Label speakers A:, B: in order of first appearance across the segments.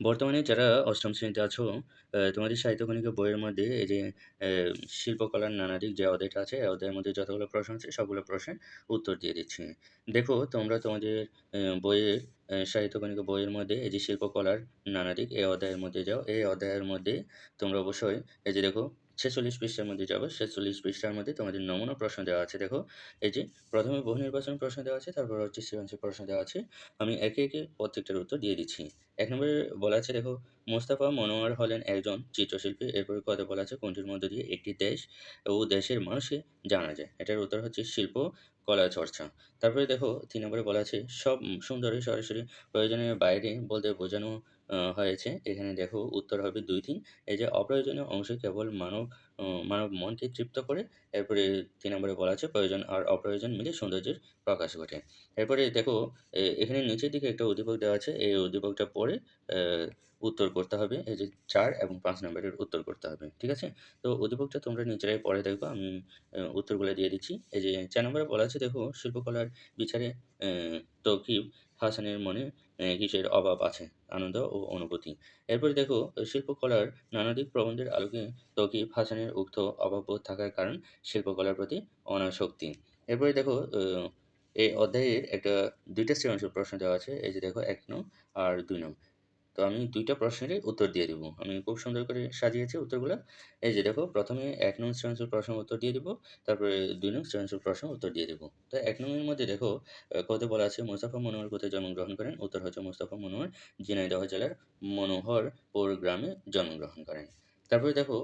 A: বর্তমানে যারা অষ্টম শ্রেণীতে আছো, তোমাদের সাহিত্য বইয়ের মধ্যে এই যে অ্যা শিল্পকলার নানা দিক যে অধ্যায়টা আছে, এই অধ্যায়ের মধ্যে যতগুলো প্রশ্ন আছে সবগুলো প্রশ্নের উত্তর দিয়ে দিচ্ছি। দেখো তোমরা তোমাদের বইয়ের বইয়ের মধ্যে এই যে শিল্পকলার নানা দিক এই অধ্যায়ের মধ্যে যাও। এই অধ্যায়ের মধ্যে তোমরা অবশ্যই এই যে দেখো ৪৬ পৃষ্ঠার মধ্যে যাবে। ৪৬ পৃষ্ঠার মধ্যে তোমাদের নমুনা প্রশ্ন দেওয়া আছে। দেখো এই যে ১ম এ বহু নির্বাচনী প্রশ্ন দেওয়া আছে, তারপর হচ্ছে সৃজনশীল প্রশ্ন দেওয়া আছে। আমি একে, একে প্রত্যেকটার উত্তর দিয়ে দিচ্ছি। ১ নম্বরে বলা আছে দেখো, মোস্তাফা মনোয়ার হলেন একজন চিত্রশিল্পী। এরপরে কতে বলা আছে কোনটির মধ্য দিয়ে একটি দেশ ও দেশের মানুষকে জানা যায়? এটার উত্তর হচ্ছে শিল্প, কলা চর্চা। তারপরে দেখো ৩ নম্বরে বলা আছে সব সুন্দরী সরাসরি প্রয়োজনের বাইরে বলতে বোঝানো হয়েছে। এখানে দেখো উত্তর হবে ২, ৩। এই যে অপ্রয়োজনীয় অংশ কেবল মানব মনকে তৃপ্ত করে। এরপরে ৩ নম্বরে বলা আছে প্রয়োজন আর অপ্রয়োজন মিলে সৌন্দর্যের প্রকাশ ঘটে। এরপরে দেখো এখানে নিচের দিকে একটা উদ্দীপক দেওয়া আছে। এই উদ্দীপকটা পড়ে অ্যা উত্তর করতে হবে। এই যে ৪ এবং ৫ নাম্বারের উত্তর করতে হবে। ঠিক আছে? তো উদ্দীপকটা তোমরা নিজেরাই পড়ে দেখবা। আমি উত্তরগুলা দিয়ে দিচ্ছি। এই যে ৪ নম্বরে বলা আছে দেখো, শিল্পকলার বিচারে তৌকিব হাসানের মনে কিসের অভাব আছে? আনন্দ ও অনুভূতি। এরপরে দেখো, শিল্পকলার নানাদিক প্রবন্ধের আলোকে তৌকিব হাসানের উক্ত অভাববোধ থাকার কারণ শিল্পকলার প্রতি অনাসক্তি। এরপরে দেখো, এই অধ্যায়ের একটা ২ টা সৃজনশীল প্রশ্ন দেওয়া আছে। এই যে দেখো ১ নং আর ২ নং। তো আমি ২ টা প্রশ্নেরই উত্তর দিয়ে দিব। আমি খুব সুন্দর করে সাজিয়েছি উত্তরগুলা। এই যে দেখো ১ম এ ১ নং সৃজনশীল প্রশ্নের উত্তর দিয়ে দিব। তারপরে ২ নং সৃজনশীল প্রশ্নের উত্তর দিয়ে দিব। তো ১ নং এর মধ্যে দেখো, ক তে বলা আছে মোস্তফা মনোয়ার কোথায় জন্মগ্রহণ করেন? উত্তর হচ্ছে মোস্তফা মনোয়ার ঝিনাইদহ জেলার মনোহরপুর গ্রামে জন্মগ্রহণ করেন। তারপরে দেখো,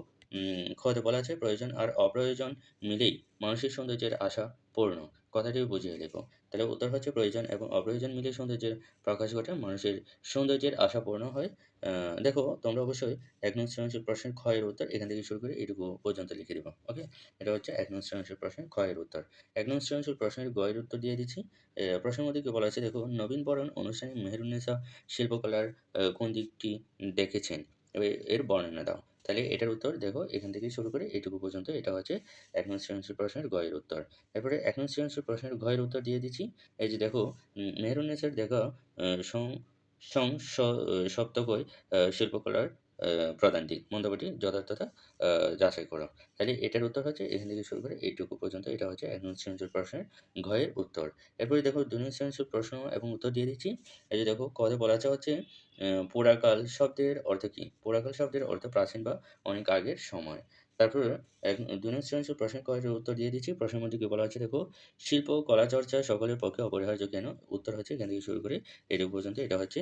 A: খ তে বলা আছে প্রয়োজন আর অপ্রয়োজন মিলেই মানসিক সৌন্দর্যের আশা পূর্ণ। কথাটি বুঝিয়ে লেখো। তাহলে উত্তর হচ্ছে প্রয়োজন এবং অপ্রয়োজন মিলে সৌন্দর্যের প্রকাশ ঘটে, মানুষের সৌন্দর্যের আশা পূর্ণ হয়। দেখো তোমরা অবশ্যই ১ নং সৃজনশীল প্রশ্নের খ এর উত্তর এখান থেকে শুরু করে এটুকু পর্যন্ত লিখে দিবা। ওকে? এটা হচ্ছে ১ নং সৃজনশীল প্রশ্নের খ এর উত্তর। ১ নং সৃজনশীল প্রশ্নের গ এর উত্তর দিয়ে দিচ্ছি। প্রশ্নের মধ্যে কি বলা আছে দেখো, নবীনবরণ অনুষ্ঠানে মেহেরুন্নেসা শিল্পকলার কোন দিকটি দেখেছেন? এর বর্ণনা দাও। তাহলে এটার উত্তর দেখো এখান থেকে শুরু করে এটুকু পর্যন্ত এটা হচ্ছে ১ নং সৃজনশীল প্রশ্নের গ এর উত্তর। এরপরে ১ নং সৃজনশীল প্রশ্নের ঘ এর উত্তর দিয়ে দিচ্ছি। এই যে দেখো, মেহেরুন্নেসার দেখা আ সং সং স সপ্তকই শিল্পকলার প্রধান দিক। মন্তব্যটির যথার্থতা আ যাচাই করো। তাহলে এটার উত্তর হচ্ছে এখান থেকে শুরু করে এইটুকু পর্যন্ত। এটা হচ্ছে ১ নং সৃজনশীল প্রশ্নের ঘ এর উত্তর। এরপরে দেখো ২ নং সৃজনশীল প্রশ্ন এবং উত্তর দিয়ে দিচ্ছি। এই যে দেখো, ক তে বলা আছে হচ্ছে পুরাকাল শব্দের অর্থ কী? পুরাকাল শব্দের অর্থ প্রাচীন বা অনেক আগের সময়। তারপর ২ নং সৃজনশীল প্রশ্নের ক এর উত্তর দিয়ে দিচ্ছি। প্রশ্নের মধ্যে কি বলা আছে দেখো, শিল্প ও কলা চর্চা সকলের পক্ষে অপরিহার্য কেন? উত্তর হচ্ছে এখান থেকে শুরু করে এটুকু পর্যন্ত। এটা হচ্ছে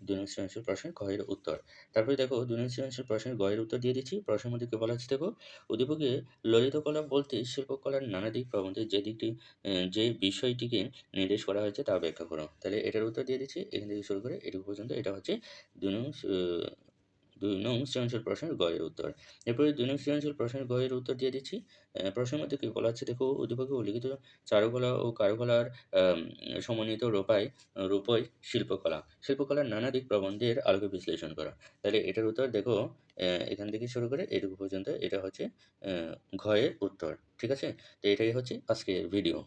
A: ২ নং সৃজনশীল প্রশ্নের খ এর উত্তর। তারপরে দেখো ২ নং সৃজনশীল প্রশ্নের গ এর উত্তর দিয়ে দিচ্ছি। প্রশ্নের মধ্যে কি বলা আছে দেখো, উদ্দীপকে ললিত কলা বলতে শিল্পকলার নানা দিক প্রবন্ধের যে দিকটি যে বিষয়টিকে নির্দেশ করা হয়েছে তা ব্যাখ্যা করো। তাহলে এটার উত্তর দিয়ে দিচ্ছি। এখান থেকে শুরু করে এটুকু পর্যন্ত। এটা হচ্ছে ২ নং স ২ নং সৃজনশীল প্রশ্নের গ এর উত্তর। এরপরে ২ নং সৃজনশীল প্রশ্নের গ এর উত্তর দিয়ে দিচ্ছি। প্রশ্নের মধ্যে কি বলা আছে দেখো, উদ্দীপকে উল্লিখিত চারুকলা ও কারুকলার আম সমন্বিত রূপই শিল্পকলা। শিল্পকলার নানা দিক প্রবন্ধের আলোকে বিশ্লেষণ করা। তাহলে এটার উত্তর দেখো, এখান থেকে শুরু করে এটুকু পর্যন্ত। এটা হচ্ছে ঘ এর উত্তর। ঠিক আছে? তো এটাই হচ্ছে আজকের ভিডিও।